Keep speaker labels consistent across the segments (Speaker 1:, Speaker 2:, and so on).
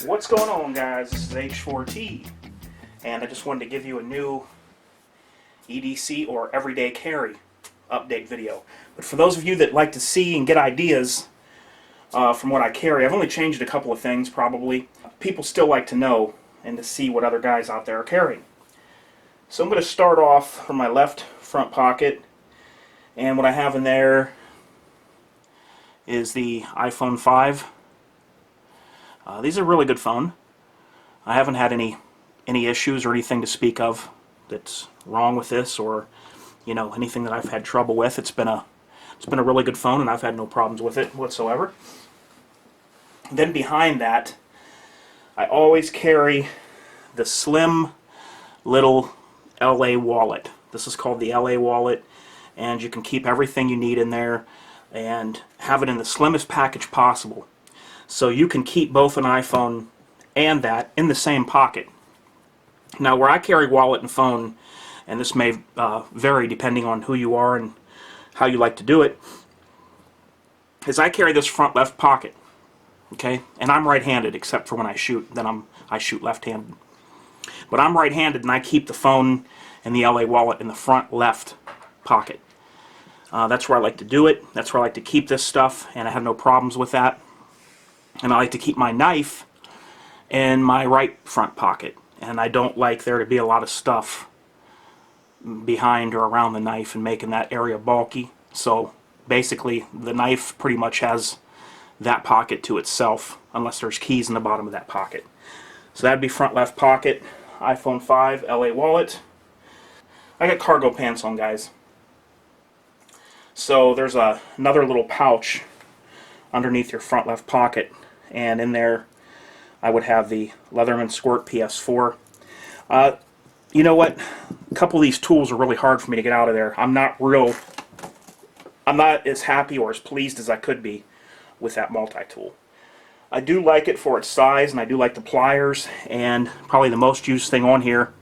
Speaker 1: What's going on, guys? This is H4T, and I just wanted to give you a new EDC or everyday carry update video. But for those of you that like to see and get ideas from what I carry, I've only changed a couple of things probably. People still like to know and to see what other guys out there are carrying. So I'm going to start off from my left front pocket, and what I have in there is the iPhone 5. These are a really good phone. I haven't had any issues or anything to speak of that's wrong with this, or anything that I've had trouble with. It's been a really good phone, and I've had no problems with it whatsoever. Then behind that, I always carry the slim little LA wallet. This is called the LA wallet, and you can keep everything you need in there and have it in the slimmest package possible. So you can keep both an iPhone and that in the same pocket. Now, where I carry wallet and phone, and this may vary depending on who you are and how you like to do it, is I carry this front left pocket. Okay, and I'm right-handed except for when I shoot. Then I shoot left-handed. But I'm right-handed, and I keep the phone and the LA wallet in the front left pocket. That's where I like to do it. That's where I like to keep this stuff, and I have no problems with that. And I like to keep my knife in my right front pocket, and I don't like there to be a lot of stuff behind or around the knife and making that area bulky. So basically the knife pretty much has that pocket to itself unless there's keys in the bottom of that pocket. So that'd be front left pocket, iPhone 5, LA wallet. I got cargo pants on, guys. So there's another little pouch underneath your front left pocket, and in there I would have the Leatherman Squirt PS4. You know what? A couple of these tools are really hard for me to get out of there. I'm not as happy or as pleased as I could be with that multi-tool. I do like it for its size, and I do like the pliers, and probably the most used thing on here,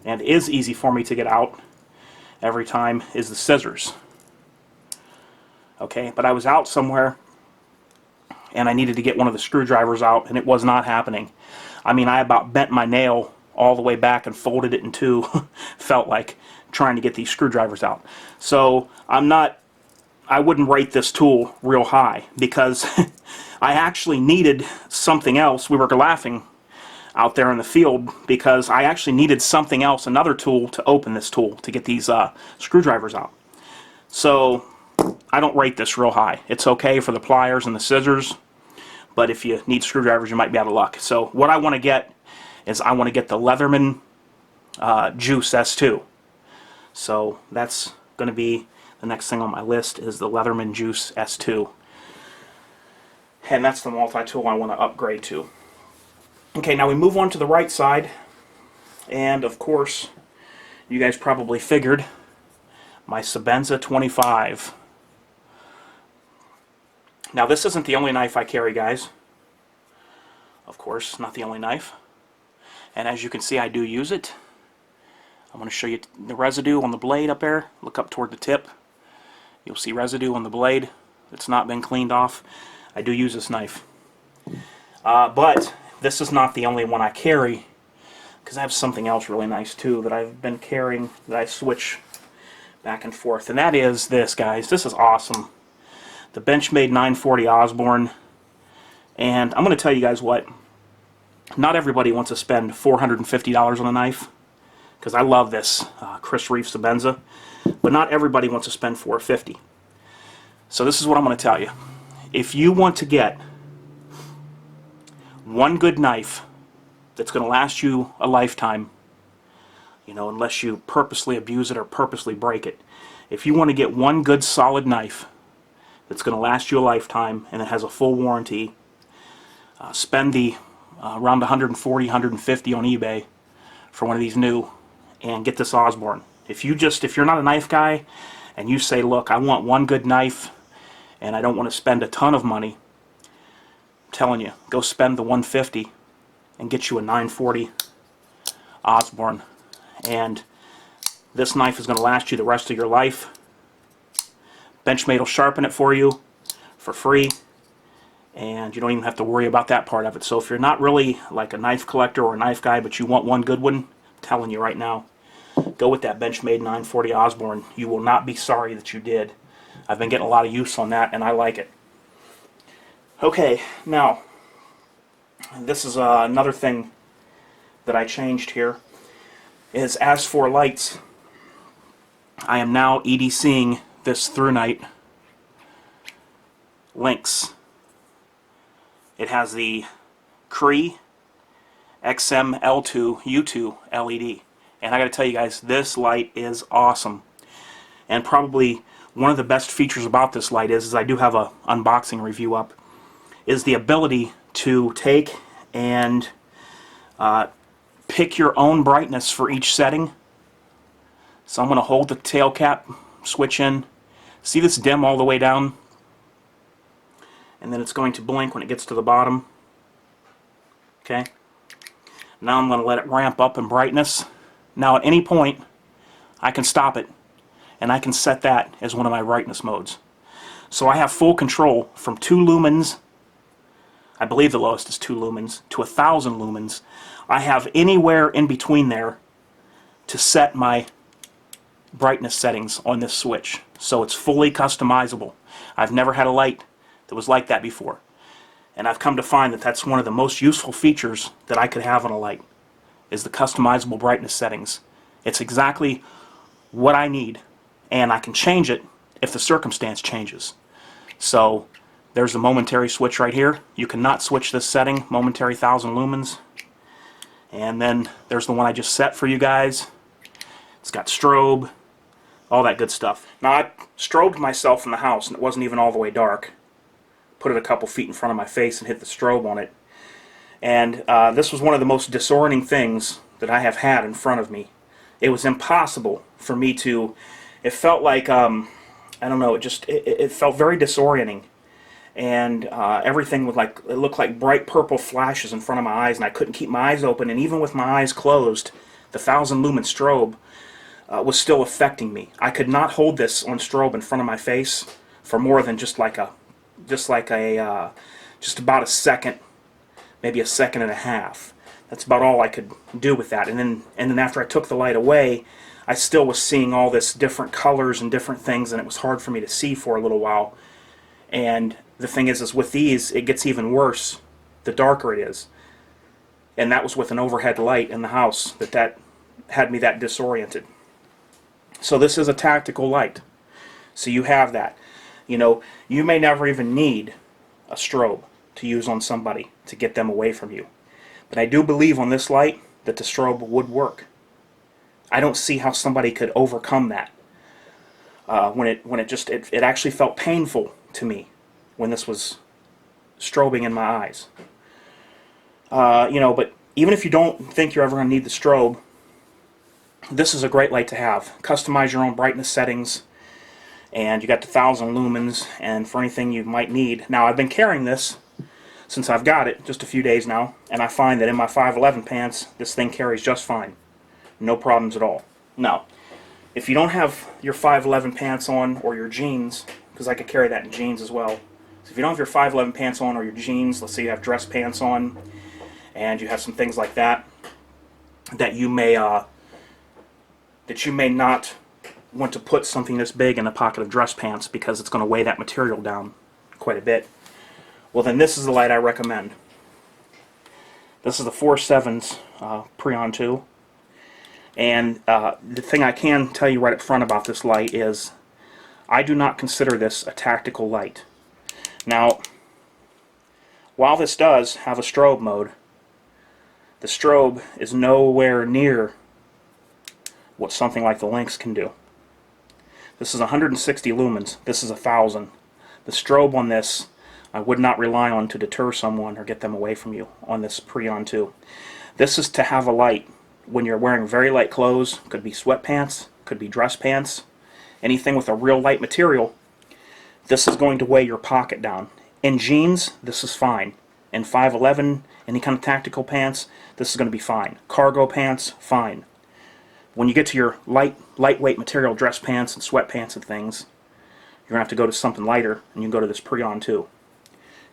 Speaker 1: and is easy for me to get out every time, is the scissors. Okay, but I was out somewhere and I needed to get one of the screwdrivers out, and it was not happening. I mean, I about bent my nail all the way back and folded it in two, felt like, trying to get these screwdrivers out. So I wouldn't rate this tool real high, because I actually needed something else. We were laughing out there in the field because I actually needed something else, another tool, to open this tool, to get these screwdrivers out. So I don't rate this real high. It's okay for the pliers and the scissors, but if you need screwdrivers, you might be out of luck. So what I want to get is I want to get the Leatherman Juice S2. So that's going to be the next thing on my list, is the Leatherman Juice S2. And that's the multi-tool I want to upgrade to. Okay, now we move on to the right side. And of course, you guys probably figured, my Sebenza 25. Now, this isn't the only knife I carry, guys. Of course, not the only knife. And as you can see, I do use it. I'm going to show you the residue on the blade up there. Look up toward the tip. You'll see residue on the blade that's not been cleaned off. I do use this knife. But this is not the only one I carry, because I have something else really nice too that I've been carrying, that I switch back and forth. And that is this, guys. This is awesome. The Benchmade 940 Osborne. And I'm going to tell you guys what, not everybody wants to spend $450 on a knife, because I love this Chris Reeve Sebenza, but not everybody wants to spend $450. So this is what I'm going to tell you. If you want to get one good knife that's going to last you a lifetime, unless you purposely abuse it or purposely break it, if you want to get one good solid knife that's going to last you a lifetime and it has a full warranty, spend the around $140, $150 on eBay for one of these new, and get this Osborne. If you're not a knife guy and you say, look, I want one good knife and I don't want to spend a ton of money, I'm telling you, go spend the $150 and get you a 940 Osborne. And this knife is going to last you the rest of your life. Benchmade will sharpen it for you for free, and you don't even have to worry about that part of it. So if you're not really like a knife collector or a knife guy, but you want one good one, I'm telling you right now, go with that Benchmade 940 Osborne. You will not be sorry that you did. I've been getting a lot of use on that, and I like it. Okay, now, this is another thing that I changed here, is as for lights, I am now EDCing this ThruNite Lynx. It has the Cree XM-L2 U2 LED. And I gotta tell you guys, this light is awesome. And probably one of the best features about this light is I do have a unboxing review up, is the ability to take and pick your own brightness for each setting. So I'm going to hold the tail cap switch in. See this dim all the way down? And then it's going to blink when it gets to the bottom. Okay. Now I'm going to let it ramp up in brightness. Now at any point I can stop it, and I can set that as one of my brightness modes. So I have full control from 2 lumens, I believe the lowest is 2 lumens, to 1,000 lumens. I have anywhere in between there to set my brightness settings on this switch. So it's fully customizable. I've never had a light that was like that before. And I've come to find that that's one of the most useful features that I could have on a light, is the customizable brightness settings. It's exactly what I need, and I can change it if the circumstance changes. So there's a momentary switch right here. You cannot switch this setting, momentary 1,000 lumens. And then there's the one I just set for you guys. It's got strobe, all that good stuff. Now I strobed myself in the house, and it wasn't even all the way dark. Put it a couple feet in front of my face and hit the strobe on it. And this was one of the most disorienting things that I have had in front of me. It was impossible for me to, it felt like, I don't know, it felt very disorienting. And everything was like, it looked like bright purple flashes in front of my eyes, and I couldn't keep my eyes open. And even with my eyes closed, the 1,000 lumen strobe was still affecting me. I could not hold this on strobe in front of my face for more than just about a second, maybe a second and a half. That's about all I could do with that. And then after I took the light away, I still was seeing all this different colors and different things, and it was hard for me to see for a little while. And the thing is with these, it gets even worse the darker it is. And that was with an overhead light in the house that had me that disoriented. So this is a tactical light. So you have that. You know, you may never even need a strobe to use on somebody to get them away from you. But I do believe on this light that the strobe would work. I don't see how somebody could overcome that. When it actually felt painful to me when this was strobing in my eyes. You know, but even if you don't think you're ever going to need the strobe, this is a great light to have. Customize your own brightness settings, and you got the 1,000 lumens, and for anything you might need. Now, I've been carrying this since I've got it, just a few days now, and I find that in my 511 pants, this thing carries just fine. No problems at all. Now, if you don't have your 511 pants on, or your jeans, because I could carry that in jeans as well. So if you don't have your 511 pants on or your jeans, let's say you have dress pants on, and you have some things like that, that you may not want to put something this big in the pocket of dress pants because it's going to weigh that material down quite a bit. Well, then this is the light I recommend. This is the 4.7's Preon 2. And the thing I can tell you right up front about this light is I do not consider this a tactical light. Now, while this does have a strobe mode, the strobe is nowhere near what something like the Lynx can do. This is 160 lumens. This is 1,000. The strobe on this I would not rely on to deter someone or get them away from you on this Preon 2. This is to have a light when you're wearing very light clothes. Could be sweatpants, could be dress pants, anything with a real light material. This is going to weigh your pocket down. In jeans, this is fine. In 511, any kind of tactical pants, this is going to be fine. Cargo pants, fine. When you get to your lightweight material dress pants and sweatpants and things, you're going to have to go to something lighter, and you can go to this Preon 2.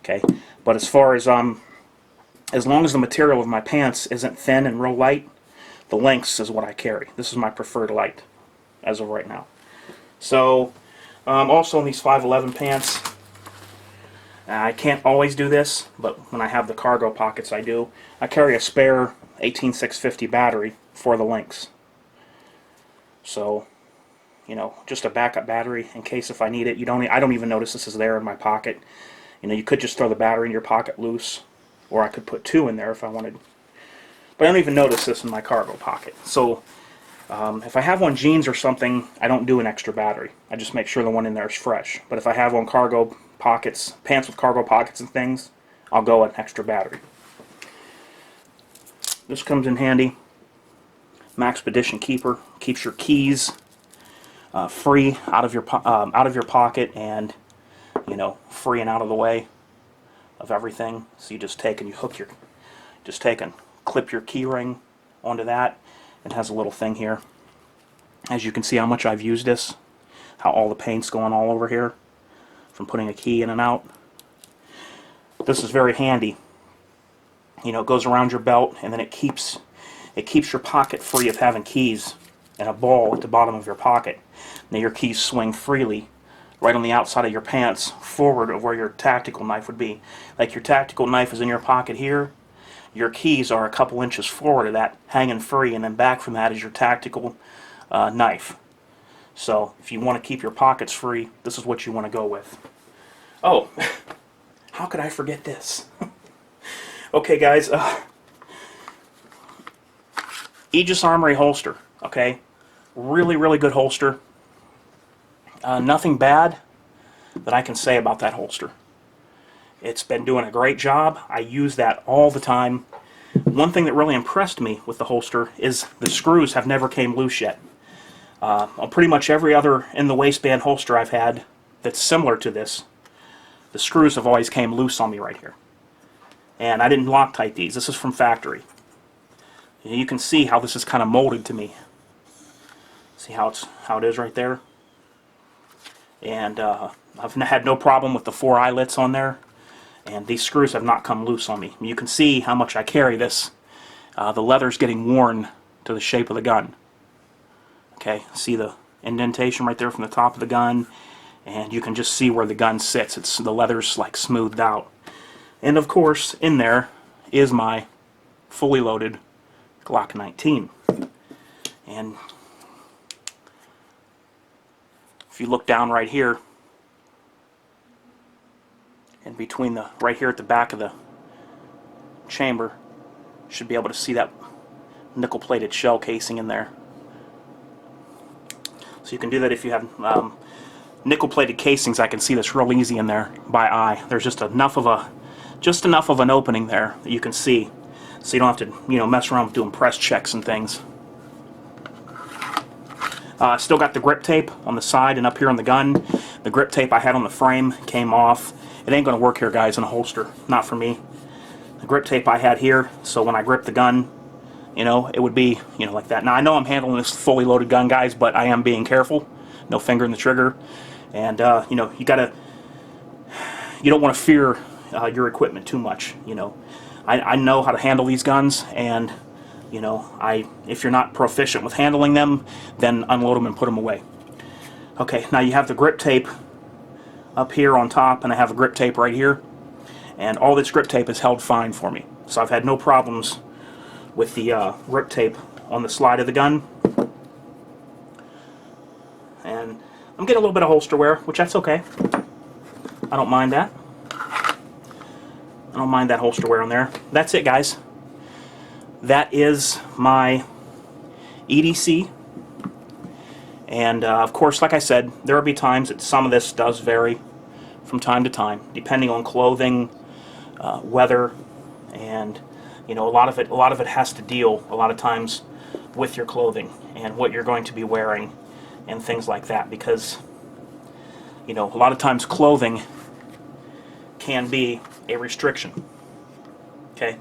Speaker 1: Okay, but as far as long as the material of my pants isn't thin and real light, the lengths is what I carry. This is my preferred light as of right now. So also in these 511 pants, I can't always do this, but when I have the cargo pockets I do. I carry a spare 18650 battery for the links. So, you know, just a backup battery in case if I need it. I don't even notice this is there in my pocket. You know, you could just throw the battery in your pocket loose, or I could put 2 in there if I wanted. But I don't even notice this in my cargo pocket. So if I have on jeans or something, I don't do an extra battery. I just make sure the one in there is fresh. But if I have on cargo pockets, pants with cargo pockets and things, I'll go an extra battery. This comes in handy. Maxpedition Keeper keeps your keys free out of your pocket, and you know, free and out of the way of everything. So you just take and clip your key ring onto that. It has a little thing here. As you can see how much I've used this, how all the paint's going all over here from putting a key in and out. This is very handy. You know, it goes around your belt, and then it keeps your pocket free of having keys and a ball at the bottom of your pocket. Now your keys swing freely right on the outside of your pants, forward of where your tactical knife would be. Like your tactical knife is in your pocket here, your keys are a couple inches forward of that, hanging free, and then back from that is your tactical knife. So if you want to keep your pockets free, this is what you want to go with. Oh, how could I forget this? Okay, guys, Aegis Armory holster, okay? Really, really good holster. Nothing bad that I can say about that holster. It's been doing a great job. I use that all the time. One thing that really impressed me with the holster is the screws have never came loose yet. On pretty much every other in the waistband holster I've had that's similar to this, the screws have always came loose on me right here. And I didn't Loctite these. This is from factory. You can see how this is kind of molded to me. See how it is right there? And I've had no problem with the 4 eyelets on there, and these screws have not come loose on me. You can see how much I carry this. The leather's getting worn to the shape of the gun. Okay, see the indentation right there from the top of the gun, and you can just see where the gun sits. The leather's like smoothed out. And of course, in there is my fully loaded Glock 19. And if you look down right here, and between right here at the back of the chamber, you should be able to see that nickel-plated shell casing in there. So you can do that if you have nickel-plated casings. I can see this real easy in there by eye. There's just enough of an opening there that you can see, so you don't have to, you know, mess around with doing press checks and things. Still got the grip tape on the side and up here on the gun. The grip tape I had on the frame came off. It ain't going to work here, guys, in a holster. Not for me. The grip tape I had here, so when I grip the gun, you know, it would be, you know, like that. Now, I know I'm handling this fully loaded gun, guys, but I am being careful. No finger in the trigger. And, you know, you don't want to fear your equipment too much, you know. I know how to handle these guns, and you know, if you're not proficient with handling them, then unload them and put them away. Okay, now you have the grip tape up here on top, and I have a grip tape right here, and all this grip tape is held fine for me. So I've had no problems with the grip tape on the slide of the gun. And I'm getting a little bit of holster wear, which that's okay. I don't mind that. I don't mind that holster wear on there. That's it, guys. That is my EDC. And of course, like I said, there will be times that some of this does vary from time to time, depending on clothing, weather, and you know, a lot of it has to deal a lot of times with your clothing and what you're going to be wearing and things like that, because you know, a lot of times clothing can be a restriction. Okay,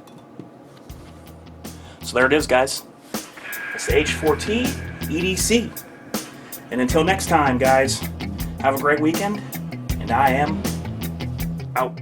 Speaker 1: so there it is, guys. It's the H4T EDC. And until next time, guys, have a great weekend, and I am out.